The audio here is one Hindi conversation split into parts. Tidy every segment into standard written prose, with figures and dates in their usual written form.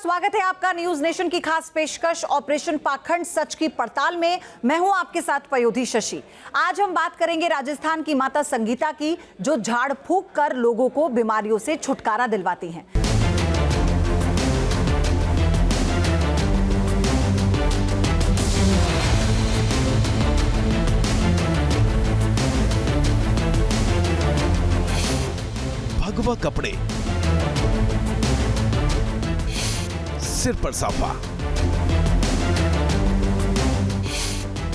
स्वागत है आपका न्यूज नेशन की खास पेशकश ऑपरेशन पाखंड सच की पड़ताल में। मैं हूं आपके साथ पयोधी शशि। आज हम बात करेंगे राजस्थान की माता संगीता की, जो झाड़ फूंक कर लोगों को बीमारियों से छुटकारा दिलवाती हैं। भगवा कपड़े, सिर पर साफा,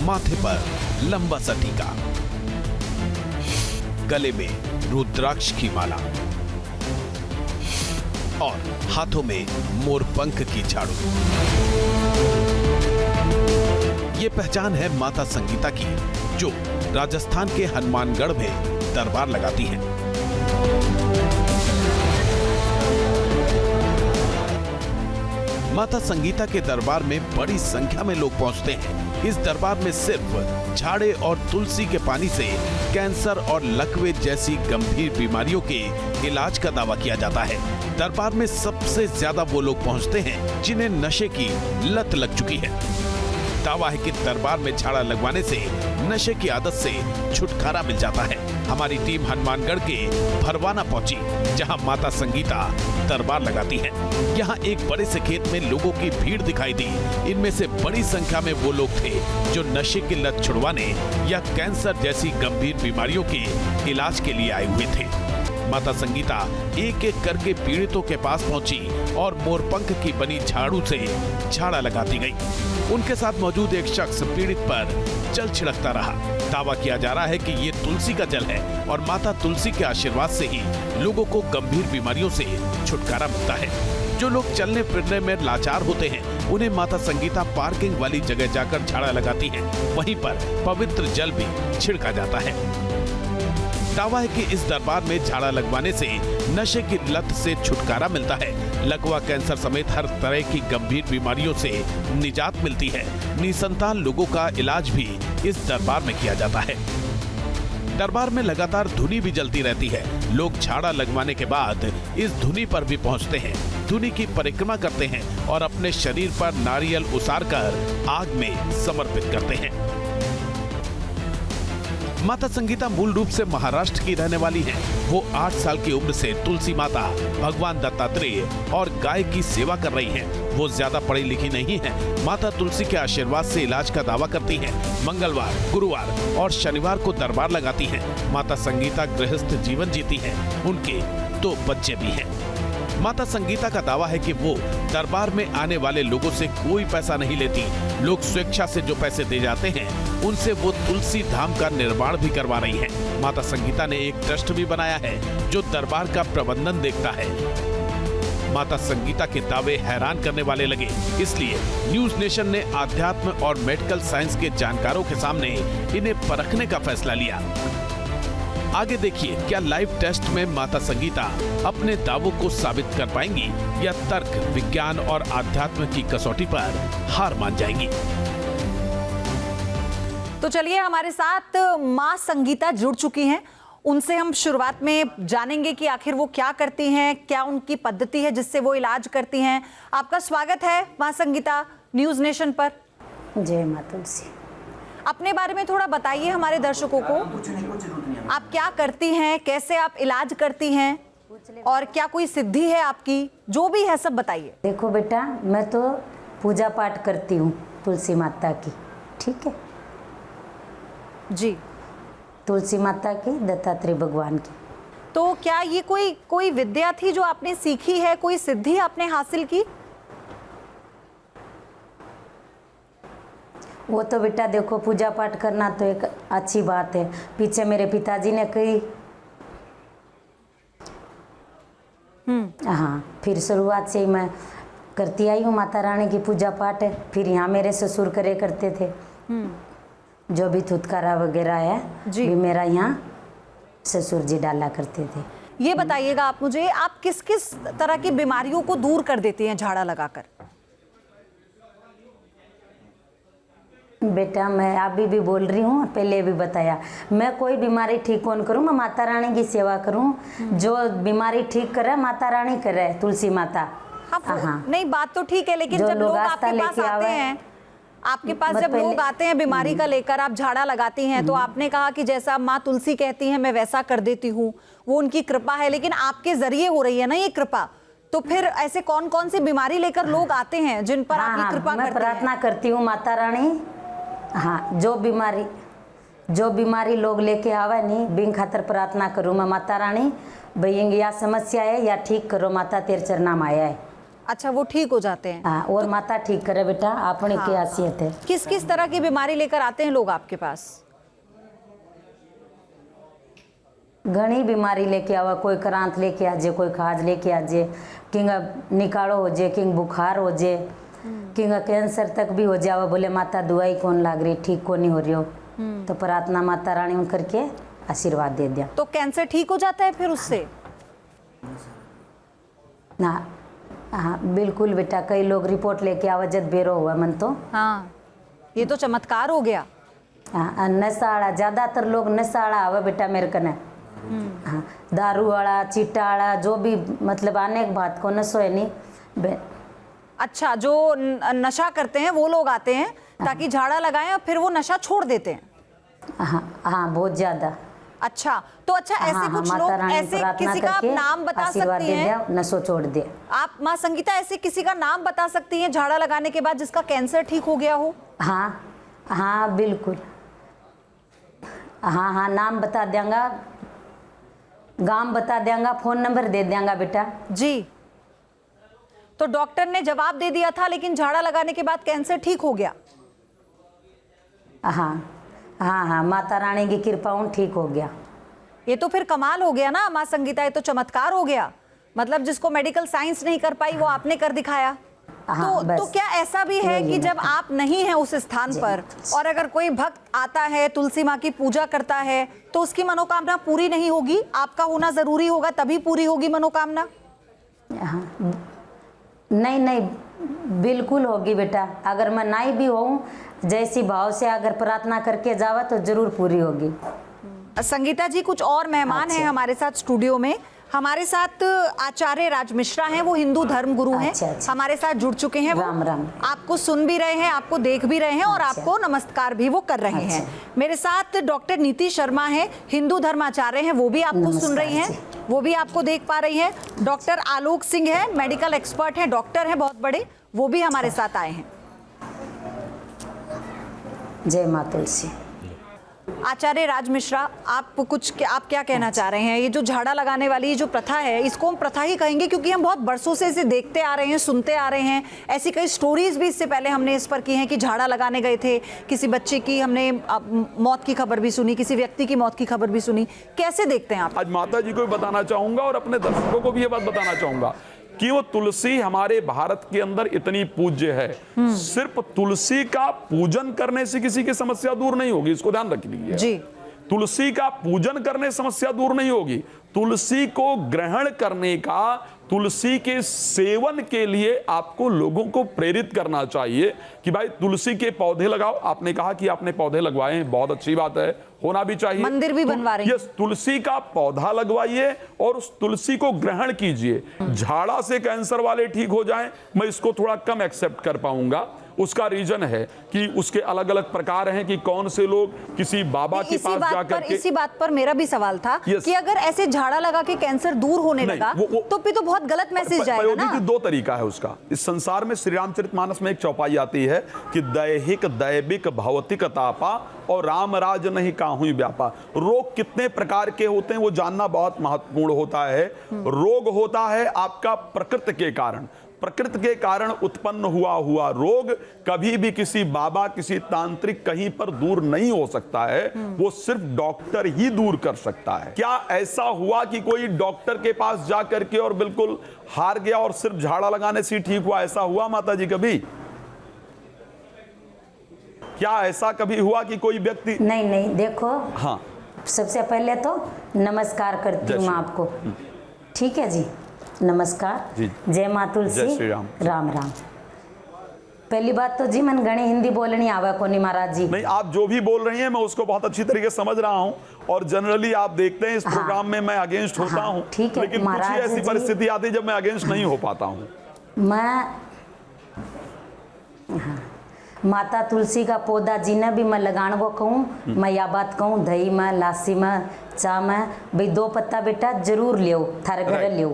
माथे पर लंबा सा टीका, गले में रुद्राक्ष की माला और हाथों में मोरपंख की झाड़ू। ये पहचान है माता संगीता की, जो राजस्थान के हनुमानगढ़ में दरबार लगाती हैं। माता संगीता के दरबार में बड़ी संख्या में लोग पहुंचते हैं। इस दरबार में सिर्फ झाड़े और तुलसी के पानी से कैंसर और लकवे जैसी गंभीर बीमारियों के इलाज का दावा किया जाता है। दरबार में सबसे ज्यादा वो लोग पहुंचते हैं जिन्हें नशे की लत लग चुकी है। दावा है कि दरबार में झाड़ा लगवाने से नशे की आदत से छुटकारा मिल जाता है। हमारी टीम हनुमानगढ़ के भरवाना पहुंची, जहां माता संगीता दरबार लगाती हैं। यहां एक बड़े से खेत में लोगों की भीड़ दिखाई दी। इनमें से बड़ी संख्या में वो लोग थे जो नशे की लत छुड़वाने या कैंसर जैसी गंभीर बीमारियों के इलाज के लिए आए हुए थे। माता संगीता एक एक करके पीड़ितों के पास पहुंची और मोरपंख की बनी झाड़ू से झाड़ा लगाती गई। उनके साथ मौजूद एक शख्स पीड़ित पर जल छिड़कता रहा। दावा किया जा रहा है कि ये तुलसी का जल है और माता तुलसी के आशीर्वाद से ही लोगों को गंभीर बीमारियों से छुटकारा मिलता है। जो लोग चलने फिरने में लाचार होते हैं, उन्हें माता संगीता पार्किंग वाली जगह जाकर झाड़ा लगाती है। वहीं पर पवित्र जल भी छिड़का जाता है। दावा है कि इस दरबार में झाड़ा लगवाने से नशे की लत से छुटकारा मिलता है। लकवा, कैंसर समेत हर तरह की गंभीर बीमारियों से निजात मिलती है। निसंतान लोगों का इलाज भी इस दरबार में किया जाता है। दरबार में लगातार धुनी भी जलती रहती है। लोग झाड़ा लगवाने के बाद इस धुनी पर भी पहुंचते हैं, धुनी की परिक्रमा करते हैं और अपने शरीर पर नारियल उसारकर आग में समर्पित करते हैं। माता संगीता मूल रूप से महाराष्ट्र की रहने वाली हैं। वो 8 साल की उम्र से तुलसी माता, भगवान दत्तात्रेय और गाय की सेवा कर रही हैं। वो ज्यादा पढ़ी लिखी नहीं है। माता तुलसी के आशीर्वाद से इलाज का दावा करती हैं। मंगलवार, गुरुवार और शनिवार को दरबार लगाती हैं। माता संगीता गृहस्थ जीवन जीती हैं। उनके 2 बच्चे भी हैं। माता संगीता का दावा है कि वो दरबार में आने वाले लोगों से कोई पैसा नहीं लेती। लोग स्वेच्छा से जो पैसे दे जाते हैं, उनसे वो तुलसी धाम का निर्माण भी करवा रही हैं। माता संगीता ने एक ट्रस्ट भी बनाया है जो दरबार का प्रबंधन देखता है। माता संगीता के दावे हैरान करने वाले लगे, इसलिए न्यूज नेशन ने आध्यात्म और मेडिकल साइंस के जानकारों के सामने इन्हें परखने का फैसला लिया। आगे देखिए, क्या लाइव टेस्ट में माता संगीता अपने दावों को साबित कर पाएंगी या तर्क, विज्ञान और आध्यात्म की कसौटी पर हार मान जाएंगी। तो चलिए, हमारे साथ मां संगीता जुड़ चुकी हैं। उनसे हम शुरुआत में जानेंगे कि आखिर वो क्या करती हैं, क्या उनकी पद्धति है जिससे वो इलाज करती हैं। आपका स्वागत है मां संगीता न्यूज नेशन पर। जय माता तुलसी। अपने बारे में थोड़ा बताइए हमारे दर्शकों को। आप क्या करती हैं, कैसे आप इलाज करती हैं और क्या कोई सिद्धि है आपकी, जो भी है सब बताइए। देखो बेटा, मैं तो पूजा पाठ करती हूँ तुलसी माता की, ठीक है जी। तुलसी माता की, दत्तात्रेय भगवान की। तो क्या ये कोई विद्या थी जो आपने सीखी है, कोई सिद्धि आपने हासिल की? वो तो बेटा देखो, पूजा पाठ करना तो एक अच्छी बात है। पीछे मेरे पिताजी ने कही, हाँ, फिर शुरुआत से ही मैं करती आई हूँ माता रानी की पूजा पाठ है। फिर यहाँ मेरे ससुर करे करते थे, जो भी थुतकारा वगैरह है भी मेरा यहाँ ससुर जी डाला करते थे। ये बताइएगा आप मुझे, आप किस किस तरह की बीमारियों को दूर कर देती हैं झाड़ा लगाकर? बेटा, मैं अभी भी बोल रही हूँ, पहले भी बताया, मैं कोई बीमारी ठीक कौन करूँ, मैं माता रानी की सेवा करूँ। जो बीमारी ठीक करे माता रानी करे, तुलसी माता। हाँ, नहीं बात तो ठीक है, लेकिन जो जब लोग आस्था आपके पास लेके आते आवे, हैं, आपके पास मत जब लोग पहले- आते हैं बीमारी का लेकर, आप झाड़ा लगाती हैं, तो आपने कहा कि जैसा माँ तुलसी कहती हैं मैं वैसा कर देती हूँ, वो उनकी कृपा है, लेकिन आपके जरिए हो रही है ना ये कृपा। तो फिर ऐसे कौन कौन सी बीमारी लेकर लोग आते हैं जिन पर आप ये कृपा मैं करते प्रार्थना हैं? करती हूँ माता रानी। हाँ, जो बीमारी लोग लेके आवे नहीं, बिन खातर प्रार्थना करूँ मैं माता रानी, भाई या समस्या है या ठीक करो माता, तेरे चरणा में आया है। अच्छा, वो ठीक हो जाते हैं। हाँ, और माता ठीक करे बेटा, अपनी की हैसियत है। किस किस तरह की बीमारी लेकर आते हैं लोग आपके पास? घनी बीमारी लेके आवा, कोई क्रांत लेके आ जाए, कोई खाज लेके आ जाए, किंग निकालो हो जाए, किंग बुखार हो जाए, किंग कैंसर तक भी हो जाए, बोले माता दवाई कौन लाग रही, ठीक कौन नहीं हो रही हो, तो प्रार्थना माता रानी उन करके आशीर्वाद दे दिया। तो कैंसर ठीक हो जाता है फिर उससे? ना हाँ बिल्कुल बेटा, कई लोग रिपोर्ट लेके आवा जब बेरो हुआ मन तो। हाँ, ये तो चमत्कार हो गया। हाँ, नशाड़ा ज़्यादातर लोग नशाड़ा आवा बेटा मेरे कने। हाँ, दारू वाला, चिट्टा वाला, जो भी मतलब आने के बाद को नशो है नहीं। अच्छा, जो नशा करते हैं वो लोग आते हैं ताकि झाड़ा लगाएं और फिर वो नशा छोड़ देते हैं। हाँ बहुत ज़्यादा। अच्छा, तो अच्छा ऐसे कुछ लोग, ऐसे किसी का आप नाम बता सकती हैं? नशो छोड़ दे। आप माँ संगीता ऐसे किसी का नाम बता सकती हैं झाड़ा लगाने के बाद जिसका कैंसर ठीक हो गया हो? हाँ हाँ बिल्कुल, हाँ नाम बता देंगा, गांव बता देंगा, फोन नंबर दे देंगा बेटा जी। तो डॉक्टर ने जवाब दे दिया था, लेकिन झाड़ा लगाने के बाद कैंसर ठीक हो गया? हाँ, माता रानी की कृपा उन ठीक हो गया। ये तो फिर कमाल हो गया ना माँ संगीता, ये तो चमत्कार हो गया। मतलब जिसको मेडिकल साइंस नहीं कर पाई वो आपने कर दिखाया। तो क्या ऐसा भी है कि जब आप नहीं हैं उस स्थान पर और अगर कोई भक्त आता है, तुलसी माँ की पूजा करता है, तो उसकी मनोकामना पूरी नहीं होगी? आपका होना जरूरी होगा तभी पूरी होगी मनोकामना? नहीं बिल्कुल होगी बेटा, अगर मैं नहीं भी हूँ, जैसी भाव से अगर प्रार्थना करके जावा तो जरूर पूरी होगी। संगीता जी, कुछ और मेहमान हैं हमारे साथ स्टूडियो में। हमारे साथ आचार्य राज मिश्रा हैं, वो हिंदू धर्म गुरु हैं। हमारे साथ जुड़ चुके हैं। राम राम। आपको सुन भी रहे हैं, आपको देख भी रहे हैं और आपको नमस्कार भी वो कर रहे हैं। मेरे साथ डॉक्टर नीति शर्मा हैं, हिंदू धर्माचार्य हैं, वो भी आपको सुन रही हैं, वो भी आपको देख पा रही हैं। डॉक्टर आलोक सिंह है, मेडिकल एक्सपर्ट हैं, डॉक्टर हैं बहुत बड़े, वो भी हमारे साथ आए हैं। जय मां तुलसी। आचार्य राज मिश्रा, आप क्या कहना चाह रहे हैं? ये जो झाड़ा लगाने वाली जो प्रथा है, इसको हम प्रथा ही कहेंगे क्योंकि हम बहुत बरसों से इसे देखते आ रहे हैं, सुनते आ रहे हैं। ऐसी कई स्टोरीज भी इससे पहले हमने इस पर की हैं कि झाड़ा लगाने गए थे, किसी बच्चे की हमने मौत की खबर भी सुनी, किसी व्यक्ति की मौत की खबर भी सुनी। कैसे देखते हैं आप? आज माता जी को भी बताना चाहूंगा और अपने दर्शकों को भी ये बात बताना चाहूंगा कि वो तुलसी हमारे भारत के अंदर इतनी पूज्य है। सिर्फ तुलसी का पूजन करने से किसी की समस्या दूर नहीं होगी, इसको ध्यान रख लीजिए जी। तुलसी का पूजन करने से समस्या दूर नहीं होगी, तुलसी को ग्रहण करने का, तुलसी के सेवन के लिए आपको लोगों को प्रेरित करना चाहिए कि भाई तुलसी के पौधे लगाओ। आपने कहा कि आपने पौधे लगवाए हैं, बहुत अच्छी बात है, होना भी चाहिए। मंदिर भी बनवा रहे हैं। यस, तुलसी का पौधा लगवाइए और उस तुलसी को ग्रहण कीजिए। झाड़ा से कैंसर वाले ठीक हो जाएं, मैं इसको थोड़ा कम एक्सेप्ट कर पाऊंगा। उसका रीजन है कि उसके अलग अलग प्रकार हैं कि कौन से लोग किसी बाबा के पास जाकर के। इसी बात पर मेरा भी सवाल था कि अगर ऐसे झाड़ा लगा के कैंसर दूर होने लगा तो फिर तो बहुत गलत मैसेज जाएगा ना। दो तरीका है उसका। इस संसार में श्री रामचरितमानस में एक चौपाई आती है कि दैहिक दैविक भौतिक तापा और राम राज नहीं काहुं व्यापा। रोग कितने प्रकार के होते हैं वो जानना बहुत महत्वपूर्ण होता है। रोग होता है आपका प्रकृति के कारण, प्रकृति के कारण उत्पन्न हुआ रोग कभी भी किसी बाबा, किसी तांत्रिक कहीं पर दूर नहीं हो सकता है, वो सिर्फ डॉक्टर ही दूर कर सकता है। क्या ऐसा हुआ कि कोई डॉक्टर के पास जा करके और बिल्कुल हार गया और सिर्फ झाड़ा लगाने से ठीक हुआ? ऐसा हुआ माता जी कभी? क्या ऐसा कभी हुआ कि कोई व्यक्ति? नहीं देखो, हाँ, सबसे पहले तो नमस्कार करती हूँ आपको, ठीक है जी, नमस्कार। जय मां तुलसी। जय श्री राम। राम राम। पहली बात तो जी मन घनी हिंदी बोलनी आवा को नहीं महाराज जी। नहीं, आप जो भी बोल रही हैं मैं उसको बहुत अच्छी तरीके से समझ रहा हूं और जनरली आप देखते हैं इस प्रोग्राम में मैं अगेंस्ट होता हूं, ठीक है, लेकिन कुछ ऐसी परिस्थिति आती है जब मैं अगेंस्ट नहीं हो पाता हूं। मैं हाँ, माता तुलसी का पौधा जिन्हें भी मैं लगाने को कहूँ, मैं या बात कहूँ, दही में, लासी में, चाय में, भाई 2 पत्ता बेटा जरूर लियो, थारे घर लियो,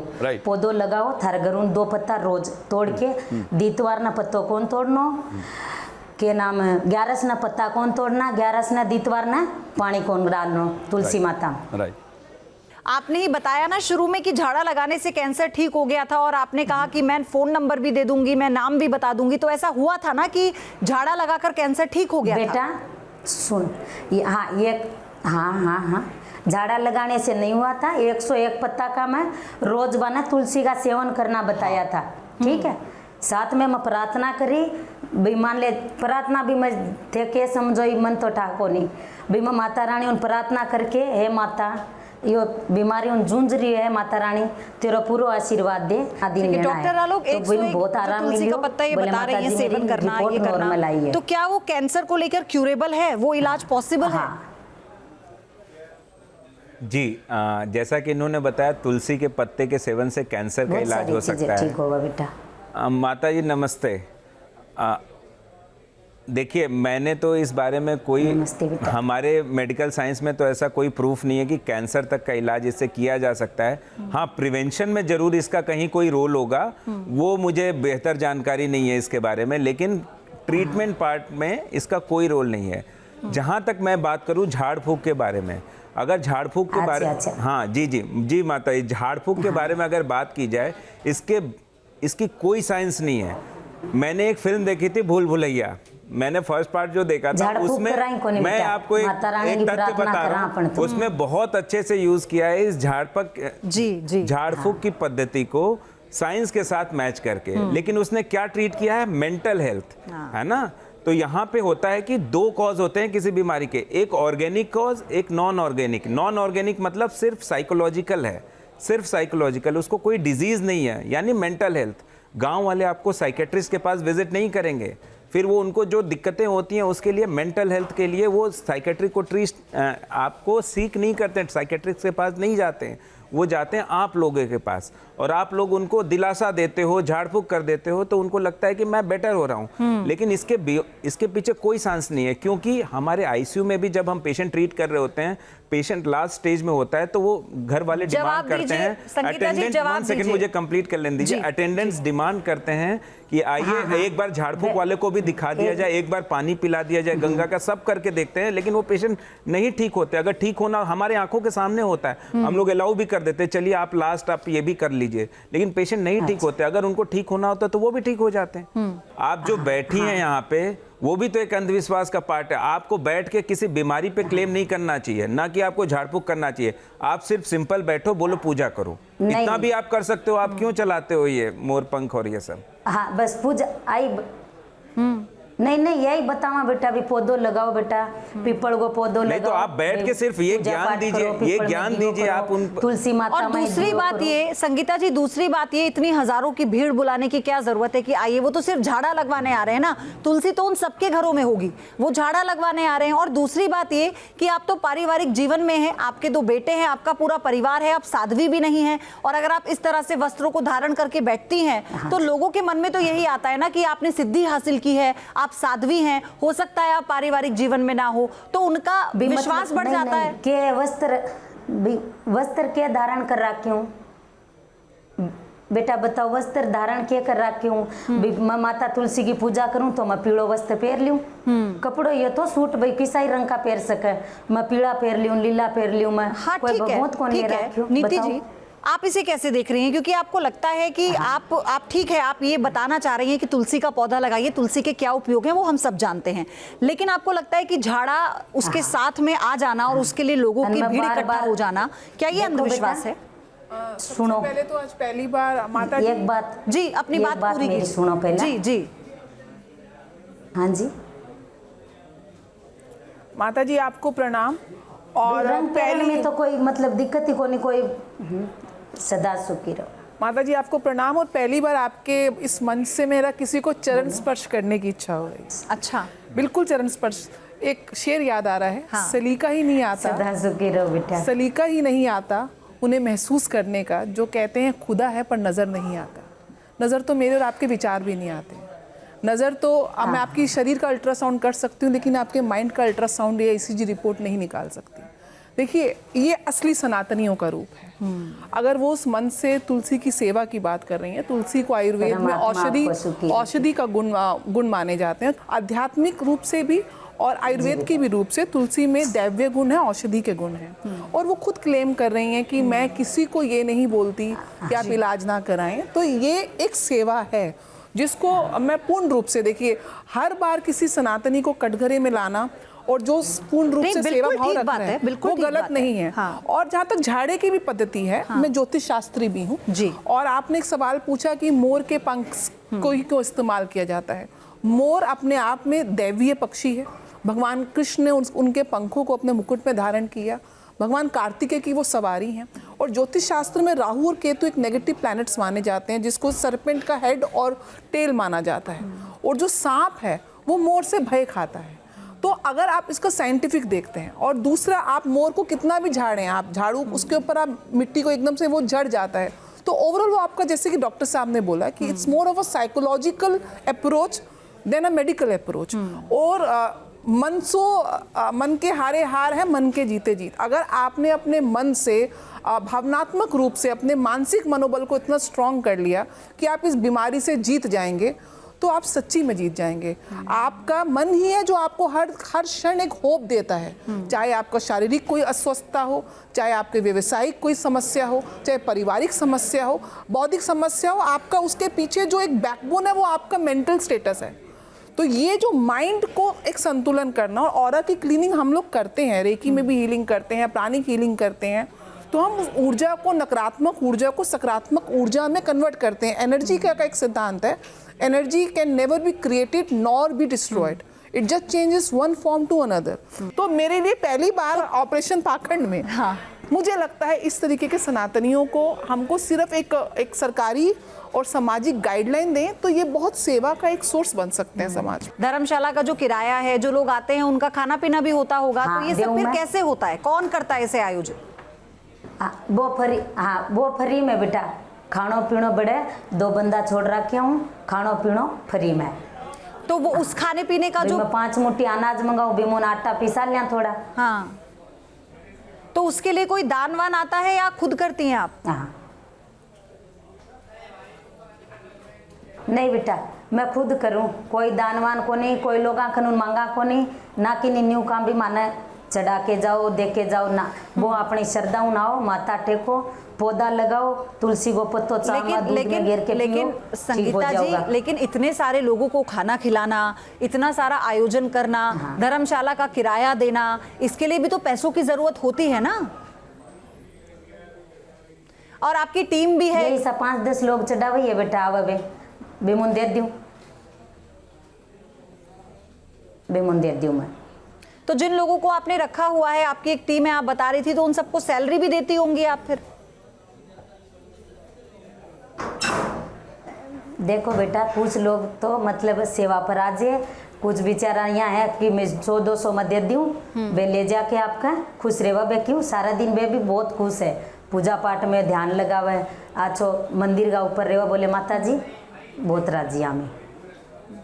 पौधो लगाओ थारे घर 2 पत्ता रोज तोड़ के, दीतवार ना पत्तो कौन तोड़नो, के नाम 11 ना पत्ता कौन तोड़ना, 11 ना दीतवार ना पानी कौन डालनो तुलसी माता। आपने ही बताया ना शुरू में कि झाड़ा लगाने से कैंसर ठीक हो गया था, और आपने कहा कि मैं फ़ोन नंबर भी दे दूंगी, मैं नाम भी बता दूंगी, तो ऐसा हुआ था ना कि झाड़ा लगाकर कैंसर ठीक हो गया बेटा था? सुन, हाँ, झाड़ा लगाने से नहीं हुआ था। 101 पत्ता का मैं रोजबाना तुलसी का सेवन करना बताया था, ठीक है। साथ में मैं प्रार्थना करी, भाई मान ले प्रार्थना भी मैं थे के समझो मन तो ठाको नहीं, भाई मैं माता रानी उन प्रार्थना करके, हे माता यो बीमारी उन जूझ रही है, माता रानी तेरा पूरा आशीर्वाद दे। डॉक्टर आलोक 101 बहुत आराम तुलसी का पत्ता ये बता रही है सेवन करना, ये करना, तो क्या वो कैंसर को लेकर क्यूरेबल है, वो इलाज पॉसिबल है? जी, जैसा कि इन्होंने बताया तुलसी के पत्ते के सेवन से कैंसर का इलाज हो सकता है। ठीक होगा बेटा। माता जी नमस्ते। देखिए, मैंने तो इस बारे में कोई, हमारे मेडिकल साइंस में तो ऐसा कोई प्रूफ नहीं है कि कैंसर तक का इलाज इससे किया जा सकता है। हाँ, प्रिवेंशन में ज़रूर इसका कहीं कोई रोल होगा, वो मुझे बेहतर जानकारी नहीं है इसके बारे में, लेकिन ट्रीटमेंट पार्ट में इसका कोई रोल नहीं है। जहाँ तक मैं बात करूँ झाड़ फूँक के बारे में, अगर झाड़ फूँक के बारे में, हाँ जी माता जी, झाड़ फूँक के बारे में अगर बात की जाए, इसकी कोई साइंस नहीं है। मैंने एक फिल्म देखी थी भूल भुलैया, मैंने फर्स्ट पार्ट जो देखा था उसमें मैं आपको एक तथ्य बता रहा हूँ, उसमें बहुत अच्छे से यूज किया है इस झाड़ फूँक की पद्धति को साइंस के साथ मैच करके। लेकिन उसने क्या ट्रीट किया है, मेंटल हेल्थ, है ना। तो यहाँ पे होता है कि 2 कॉज होते हैं किसी बीमारी के, एक ऑर्गेनिक कॉज, एक नॉन ऑर्गेनिक। नॉन ऑर्गेनिक मतलब सिर्फ साइकोलॉजिकल है, सिर्फ साइकोलॉजिकल, उसको कोई डिजीज नहीं है, यानी मेंटल हेल्थ। गांव वाले आपको साइकेट्रिस्ट के पास विजिट नहीं करेंगे, फिर वो उनको जो दिक्कतें होती हैं उसके लिए मेंटल हेल्थ के लिए वो साइकेट्रिक को आपको सीख नहीं करते, साइकेट्रिस्ट के पास नहीं जाते हैं, वो जाते हैं आप लोगों के पास, और आप लोग उनको दिलासा देते हो, झाड़ फूँक कर देते हो, तो उनको लगता है कि मैं बेटर हो रहा हूँ। लेकिन इसके पीछे कोई साइंस नहीं है, क्योंकि हमारे आईसीयू में भी जब हम पेशेंट ट्रीट कर रहे होते हैं, पेशेंट लास्ट स्टेज में होता है, तो वो घर वाले डिमांड करते हैं, अटेंडेंस, 1 सेकंड मुझे कंप्लीट कर लेने दीजिए, अटेंडेंस डिमांड करते हैं कि आइए एक बार झाड़ फूँक वाले को भी दिखा दिया जाए, एक बार पानी पिला दिया जाए गंगा का, सब करके देखते हैं, लेकिन वो पेशेंट नहीं ठीक होते। अगर ठीक होना हमारे आंखों के सामने होता है, हम लोग अलाउ भी कर देते हैं, चलिए आप लास्ट आप ये भी कर लीजिए, लेकिन पेशेंट नहीं ठीक होते। अगर उनको ठीक होना होता तो वो भी ठीक हो जाते हैं। आप जो बैठी हैं यहाँ पे, वो भी तो एक अंधविश्वास का पार्ट है। आपको बैठ के किसी बीमारी पे क्लेम नहीं करना चाहिए, ना कि आपको झाड़ फूँक करना चाहिए। आप सिर्फ सिंपल बैठो, बोलो पूजा करो, इतना भी आप कर सकते हो। आप क्यों चलाते हो ये मोर पंख और ये सब? हाँ, बस पूजा आई। नहीं यही बतावा बेटा, भी पौधो लगाओ बेटा, पीपल को पौधो लगाओ। नहीं तो आप बैठ के सिर्फ ये ज्ञान दीजिए, ये ज्ञान दीजिए आप उन तुलसी माता। और दूसरी बात ये संगीता जी, दूसरी बात ये, इतनी हजारों की भीड़ बुलाने की क्या जरूरत है कि आइए, वो तो सिर्फ झाड़ा लगवाने आ रहे हैं ना, तुलसी तो उन सबके घरों में होगी, वो झाड़ा लगवाने आ रहे हैं। और दूसरी बात ये कि आप तो पारिवारिक जीवन में हैं, आपके 2 बेटे हैं, आपका पूरा परिवार है, आप साध्वी भी नहीं है, और अगर आप इस तरह से वस्त्रों को धारण करके बैठती हैं, तो लोगों के मन में तो यही आता है ना कि आपने सिद्धि हासिल की है, आप साध्वी हैं, हो सकता है आप पारिवारिक जीवन में ना हो, तो उनका विश्वास बढ़ जाता है। के वस्त्र के धारण कर रखी हूँ बेटा, बताओ वस्त्र धारण के कर रखी हूँ। मैं माता तुलसी की पूजा करूँ तो मैं पीड़ो वस्त्र पहन लूँ, कपड़ो ये तो सूट भाई किसा ही रंग का पहन सके, मैं पीला पहन लूँ, लीला पहन लूँ मैं। हाँ ठीक है नीति जी, आप इसे कैसे देख रही हैं? क्योंकि आपको लगता है कि आप ठीक है, आप ये बताना चाह रही हैं कि तुलसी का पौधा लगाइए, तुलसी के क्या उपयोग हैं वो हम सब जानते हैं, लेकिन आपको लगता है कि झाड़ा उसके साथ में आ जाना और उसके लिए लोगों की भीड़ इकट्ठा हो जाना, क्या ये अंधविश्वास है? सुनो, पहले तो आज पहली बार माता जी, एक बात जी अपनी बात पूरी कीजिए। सुनो पहले। जी हाँ जी माता जी, आपको प्रणाम। और पहले में तो कोई मतलब दिक्कत ही कोई सदा सुखी रहो। माता जी आपको प्रणाम। और पहली बार आपके इस मंच से मेरा किसी को चरण स्पर्श करने की इच्छा हो रही। अच्छा, बिल्कुल चरण स्पर्श। एक शेर याद आ रहा है, हाँ। सलीका ही नहीं आता, सदा सुखी रहो बेटा, सलीका ही नहीं आता उन्हें महसूस करने का, जो कहते हैं खुदा है पर नजर नहीं आता। नज़र तो मेरे और आपके विचार भी नहीं आते। नज़र तो मैं आपकी शरीर का अल्ट्रासाउंड कर सकती हूँ, लेकिन आपके माइंड का अल्ट्रासाउंड या ECG रिपोर्ट नहीं निकाल सकती। देखिए, ये असली सनातनियों का रूप है। अगर वो उस मन से तुलसी की सेवा की बात कर रही हैं, तुलसी को आयुर्वेद में औषधि का गुण माने जाते हैं, आध्यात्मिक रूप से भी और आयुर्वेद के भी रूप से तुलसी में दैव्य गुण है, औषधि के गुण हैं। और वो खुद क्लेम कर रही हैं कि मैं किसी को ये नहीं बोलती कि आप इलाज ना कराएं। तो ये एक सेवा है जिसको मैं पूर्ण रूप से, देखिए, हर बार किसी सनातनी को कटघरे में लाना और जो पूर्ण रूप से सेवा भाव रख रहे हैं वो गलत नहीं है। हाँ। और जहाँ तक झाड़े की भी पद्धति है, मैं ज्योतिष शास्त्री भी हूँ जी। और आपने एक सवाल पूछा कि मोर के पंख को ही क्यों इस्तेमाल किया जाता है। मोर अपने आप में दैवीय पक्षी है। भगवान कृष्ण ने उनके पंखों को अपने मुकुट में धारण किया। भगवान कार्तिकेय की वो सवारी हैं। और ज्योतिष शास्त्र में राहु और केतु एक नेगेटिव प्लैनेट्स माने जाते हैं, जिसको सरपेंट का हेड और टेल माना जाता है। और जो सांप है वो मोर से भय खाता है। तो अगर आप इसका साइंटिफिक देखते हैं, और दूसरा, आप मोर को कितना भी झाड़ें, आप झाड़ू उसके ऊपर आप मिट्टी को एकदम से वो झड़ जाता है। तो ओवरऑल वो आपका, जैसे कि डॉक्टर साहब ने बोला कि it's more of a psychological approach than a medical approach. और मन के हारे हार है, मन के जीते जीत। अगर आपने अपने मन से भावनात्मक रूप से अपने मानसिक मनोबल को इतना स्ट्रांग कर लिया कि आप इस बीमारी से जीत जाएंगे, तो आप सच्ची में जीत जाएंगे। आपका मन ही है जो आपको हर क्षण एक होप देता है। चाहे आपका शारीरिक कोई अस्वस्थता हो, चाहे आपके व्यवसायिक कोई समस्या हो, चाहे पारिवारिक समस्या हो, बौद्धिक समस्या हो, आपका उसके पीछे जो एक बैकबोन है वो आपका मेंटल स्टेटस है। तो ये जो माइंड को एक संतुलन करना, और ऑरा की क्लीनिंग हम लोग करते हैं, रेकी में भी हीलिंग करते हैं, प्राणिक हीलिंग करते हैं। तो हम उस ऊर्जा को, नकारात्मक ऊर्जा को सकारात्मक ऊर्जा में कन्वर्ट करते हैं। एनर्जी का एक सिद्धांत है, energy can never be created nor be destroyed, it just changes one form to another. तो मेरे लिए पहली बार ऑपरेशन पाखंड में मुझे लगता है इस तरीके के सनातनियों को हमको सिर्फ एक सरकारी और सामाजिक गाइडलाइन दें तो ये बहुत सेवा का एक सोर्स बन सकते हैं समाज। धर्मशाला का जो किराया है, जो लोग आते हैं उनका खाना पीना भी होता होगा। तो ये सब फिर कैसे होता है, कौन करता है इसे आयोजित? वो फ्री में बेटा, खानो पीनो बड़े 2 बंदा छोड़ रखे हूँ, खानो पीनो फ्री में। तो वो उस खाने पीने का जो 5 मुट्ठी अनाज मंगाओ, बिमोन आटा पिसा लिया थोड़ा। हाँ, तो उसके लिए कोई दान वान आता है या खुद करती हैं आप? हाँ, नहीं बेटा, मैं खुद करूं, कोई दानवान को नहीं, कोई लोग खनून मांगा को नहीं, ना कि न्यू काम भी माने चढ़ा के जाओ, दे के जाओ ना। वो अपनी श्रद्धा उनाओ, माथा टेको, पौधा लगाओ, तुलसी को पत्तो चावल दूध में घेर के लेकिन संगीता जी, लेकिन इतने सारे लोगों को खाना खिलाना, इतना सारा आयोजन करना, धर्मशाला का किराया देना, इसके लिए भी तो पैसों की जरूरत होती है ना। और आपकी टीम भी है। यही सब 5-10 लोग चढ़ा हुई है बेटा, आवे बेमुन दे दूं, बेमुन दे दूं मैं। तो जिन लोगों को आपने रखा हुआ है, आपकी एक टीम है, आप बता रही थी, तो उन सबको सैलरी भी देती होंगी आप फिर? देखो बेटा, कुछ लोग तो मतलब सेवा पर आ जाए, कुछ बेचारा यहाँ है कि मैं 100-200 में दे दूं, वे ले जाके आपका खुश रेवा। वे क्यों सारा दिन वे भी बहुत खुश है, पूजा पाठ में ध्यान लगावे, आछो मंदिर का ऊपर रेवा, बोले माता जी बहुत राजी हमें।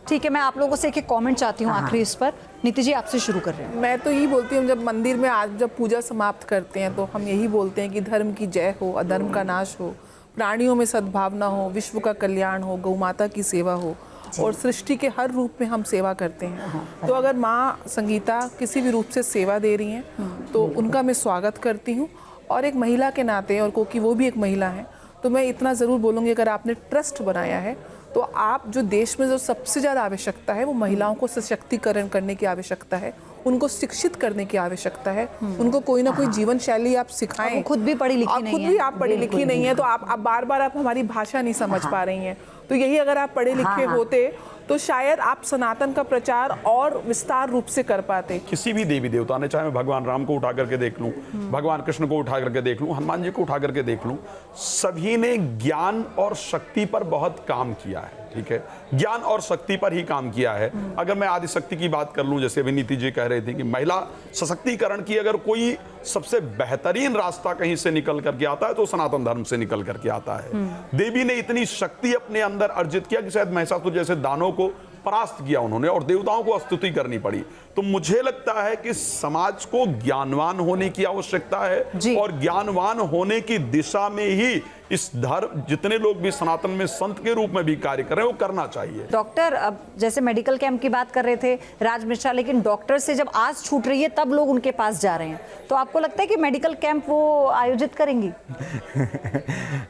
ठीक है, मैं आप लोगों से एक कमेंट चाहती हूँ आखिरी इस पर। नीति जी, आपसे शुरू कर रहे हैं। मैं तो यही बोलती हूँ, जब मंदिर में आज जब पूजा समाप्त करते हैं तो हम यही बोलते हैं कि धर्म की जय हो, अधर्म का नाश हो, प्राणियों में सद्भावना हो, विश्व का कल्याण हो, गौ माता की सेवा हो, और सृष्टि के हर रूप में हम सेवा करते हैं। तो अगर माँ संगीता किसी भी रूप से सेवा दे रही हैं तो उनका मैं स्वागत करती हूँ। और एक महिला के नाते, और क्योंकि वो भी एक महिला है, तो मैं इतना ज़रूर बोलूँगी, अगर आपने ट्रस्ट बनाया है तो आप, जो देश में जो सबसे ज़्यादा आवश्यकता है वो महिलाओं को सशक्तिकरण करने की आवश्यकता है, उनको शिक्षित करने की आवश्यकता है, उनको कोई ना कोई जीवन शैली आप सिखाएं। खुद भी पढ़ी लिखी नहीं है, खुद भी आप पढ़ी लिखी नहीं है, तो आप बार बार आप हमारी भाषा नहीं समझ पा रही हैं। तो यही अगर आप पढ़े लिखे होते तो शायद आप सनातन का प्रचार और विस्तार रूप से कर पाते। किसी भी देवी देवता ने, चाहे मैं भगवान राम को उठा करके देख लूं, भगवान कृष्ण को उठा करके देख लूं, हनुमान जी को उठा करके देख लूं, सभी ने ज्ञान और शक्ति पर बहुत काम किया है। ठीक है, ज्ञान और शक्ति पर ही काम किया है। अगर मैं आदिशक्ति की बात कर लूं, जैसे अभी नीति जी कह रहे थे कि महिला सशक्तिकरण की अगर कोई सबसे बेहतरीन रास्ता कहीं से निकल करके आता है तो सनातन धर्म से निकल करके आता है। देवी ने इतनी शक्ति अपने अंदर अर्जित किया कि शायद महिषासुर जैसे दानों को परास्त किया उन्होंने और देवताओं को स्तुति करनी पड़ी। तो मुझे लगता है कि समाज को ज्ञानवान होने की आवश्यकता है और ज्ञानवान होने की दिशा में ही इस धर्म जितने लोग भी सनातन में संत के रूप में भी कार्य कर रहे हैं वो करना चाहिए। डॉक्टर, अब जैसे मेडिकल कैंप की बात कर रहे थे राज मिश्रा, लेकिन डॉक्टर से जब आस छूट रही है तब लोग उनके पास जा रहे हैं, तो आपको लगता है कि मेडिकल कैंप वो आयोजित करेंगी?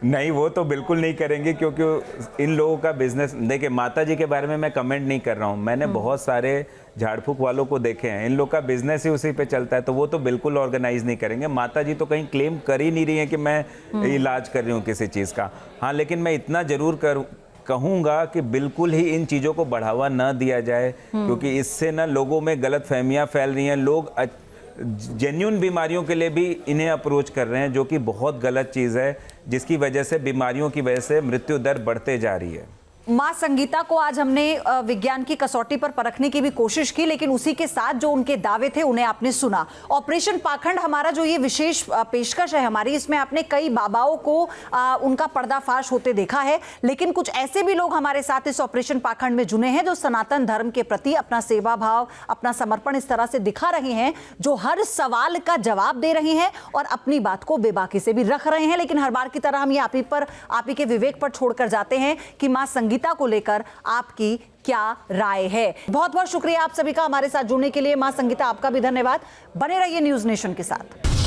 नहीं, वो तो बिल्कुल नहीं करेंगे, क्योंकि इन लोगों का बिजनेस, देखिए माता जी के बारे में मैं कमेंट नहीं कर रहा हूँ, मैंने बहुत सारे झाड़ फूक वालों को देखे हैं, इन लोग का बिजनेस ही उसी पे चलता है, तो वो तो बिल्कुल ऑर्गेनाइज नहीं करेंगे। माता जी तो कहीं क्लेम कर ही नहीं रही है कि मैं इलाज कर रही हूँ किसी चीज़ का। हाँ, लेकिन मैं इतना जरूर कहूँगा कि बिल्कुल ही इन चीज़ों को बढ़ावा न दिया जाए, क्योंकि इससे ना लोगों में गलत फहमियाँ फैल रही हैं। लोग जेन्युइन बीमारियों के लिए भी इन्हें अप्रोच कर रहे हैं, जो कि बहुत गलत चीज़ है, जिसकी वजह से बीमारियों की वजह से मृत्यु दर बढ़ते जा रही है। मां संगीता को आज हमने विज्ञान की कसौटी पर परखने की भी कोशिश की, लेकिन उसी के साथ जो उनके दावे थे उन्हें आपने सुना। ऑपरेशन पाखंड हमारा जो ये विशेष पेशकश है हमारी, इसमें आपने कई बाबाओं को उनका पर्दाफाश होते देखा है, लेकिन कुछ ऐसे भी लोग हमारे साथ इस ऑपरेशन पाखंड में जुड़े हैं जो सनातन धर्म के प्रति अपना सेवा भाव, अपना समर्पण इस तरह से दिखा रहे हैं, जो हर सवाल का जवाब दे रहे हैं और अपनी बात को बेबाकी से भी रख रहे हैं। लेकिन हर बार की तरह हम ये आप ही के विवेक पर छोड़कर जाते हैं कि मां संगीता को लेकर आपकी क्या राय है। बहुत बहुत शुक्रिया आप सभी का हमारे साथ जुड़ने के लिए। मां संगीता, आपका भी धन्यवाद। बने रहिए न्यूज़ नेशन के साथ।